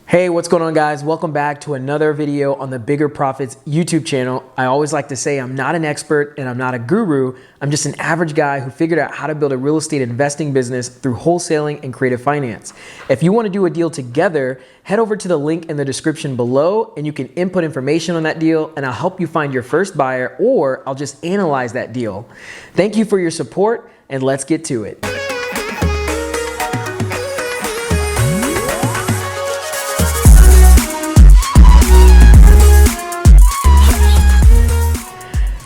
Hey, what's going on, guys? Welcome back to another video on the Bigger Profits YouTube channel. I always like to say I'm not an expert and I'm not a guru. I'm just an average guy who figured out how to build a real estate investing business through wholesaling and creative finance. If you want to do a deal together, head over to the link in the description below and you can input information on that deal and I'll help you find your first buyer, or I'll just analyze that deal. Thank you for your support and let's get to it.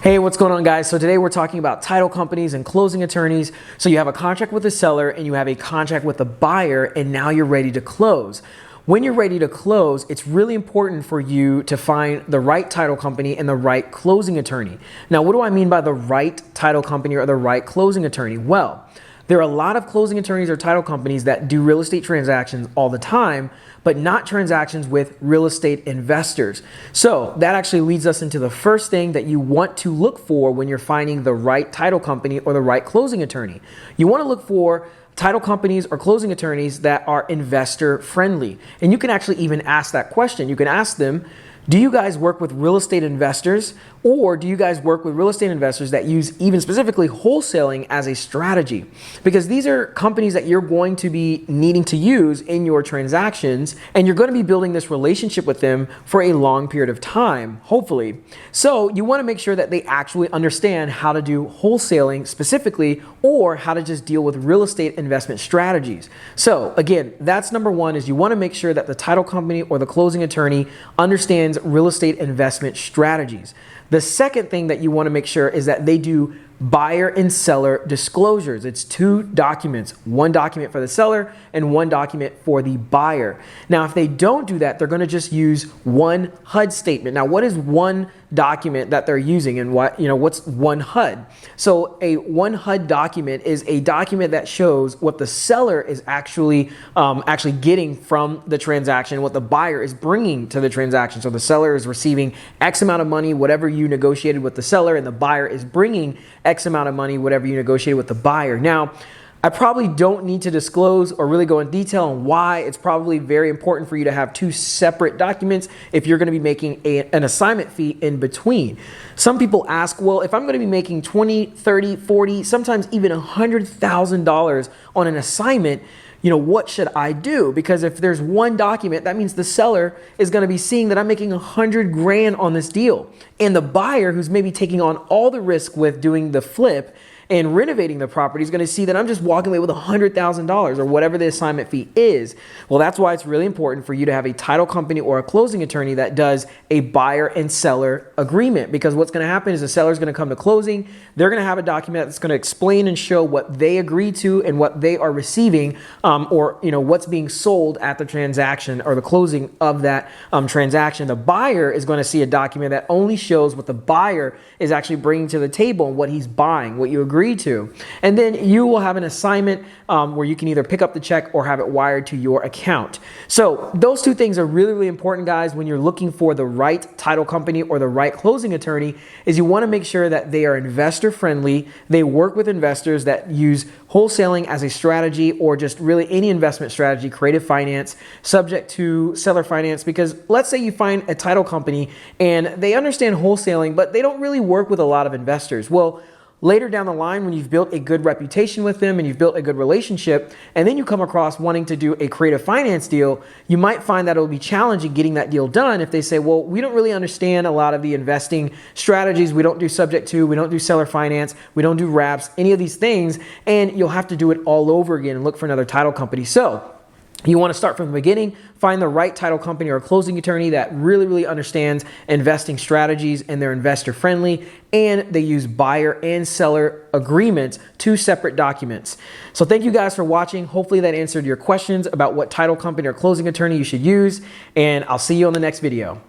Hey, what's going on, guys? So today we're talking about title companies and closing attorneys. So you have a contract with a seller and you have a contract with a buyer, and now you're ready to close. When you're ready to close, it's really important for you to find the right title company and the right closing attorney. Now, what do I mean by the right title company or the right closing attorney? Well, there are a lot of closing attorneys or title companies that do real estate transactions all the time, but not transactions with real estate investors. So that actually leads us into the first thing that you want to look for when you're finding the right title company or the right closing attorney. You want to look for title companies or closing attorneys that are investor friendly. And you can actually even ask that question. You can ask them, do you guys work with real estate investors, or do you guys work with real estate investors that use even specifically wholesaling as a strategy? Because these are companies that you're going to be needing to use in your transactions, and you're going to be building this relationship with them for a long period of time, hopefully. So you want to make sure that they actually understand how to do wholesaling specifically, or how to just deal with real estate investment strategies. So again, that's number one, is you want to make sure that the title company or the closing attorney understands real estate investment strategies. The second thing that you want to make sure is that they do buyer and seller disclosures. It's two documents, one document for the seller and one document for the buyer. Now, if they don't do that, they're going to just use one HUD statement. Now, what is one document that they're using, and what's one HUD? So a one HUD document is a document that shows what the seller is actually getting from the transaction, what the buyer is bringing to the transaction. So the seller is receiving X amount of money, whatever you negotiated with the seller, and the buyer is bringing X amount of money, whatever you negotiated with the buyer. Now, I probably don't need to disclose or really go in detail on why it's probably very important for you to have two separate documents if you're going to be making an assignment fee in between. Some people ask, well, if I'm going to be making $20, $30, $40, sometimes even $100,000 on an assignment, what should I do? Because if there's one document, that means the seller is going to be seeing that I'm making $100,000 on this deal. And the buyer, who's maybe taking on all the risk with doing the flip and renovating the property, is going to see that I'm just walking away with $100,000 or whatever the assignment fee is. Well, that's why it's really important for you to have a title company or a closing attorney that does a buyer and seller agreement, because what's going to happen is the seller is going to come to closing. They're going to have a document that's going to explain and show what they agree to and what they are receiving, or what's being sold at the transaction or the closing of that transaction. The buyer is going to see a document that only shows what the buyer is actually bringing to the table and what he's buying, what you agree to. And then you will have an assignment where you can either pick up the check or have it wired to your account. So those two things are really, really important, guys, when you're looking for the right title company or the right closing attorney. Is you want to make sure that they are investor friendly, they work with investors that use wholesaling as a strategy, or just really any investment strategy, creative finance, subject to seller finance. Because let's say you find a title company and they understand wholesaling, but they don't really work with a lot of investors. Well, later down the line, when you've built a good reputation with them and you've built a good relationship, and then you come across wanting to do a creative finance deal, you might find that it'll be challenging getting that deal done if they say, well, we don't really understand a lot of the investing strategies. We don't do subject to, we don't do seller finance, we don't do wraps, any of these things, and you'll have to do it all over again and look for another title company. So you want to start from the beginning, find the right title company or closing attorney that really, really understands investing strategies and they're investor friendly, and they use buyer and seller agreements, two separate documents. So thank you guys for watching. Hopefully that answered your questions about what title company or closing attorney you should use, and I'll see you on the next video.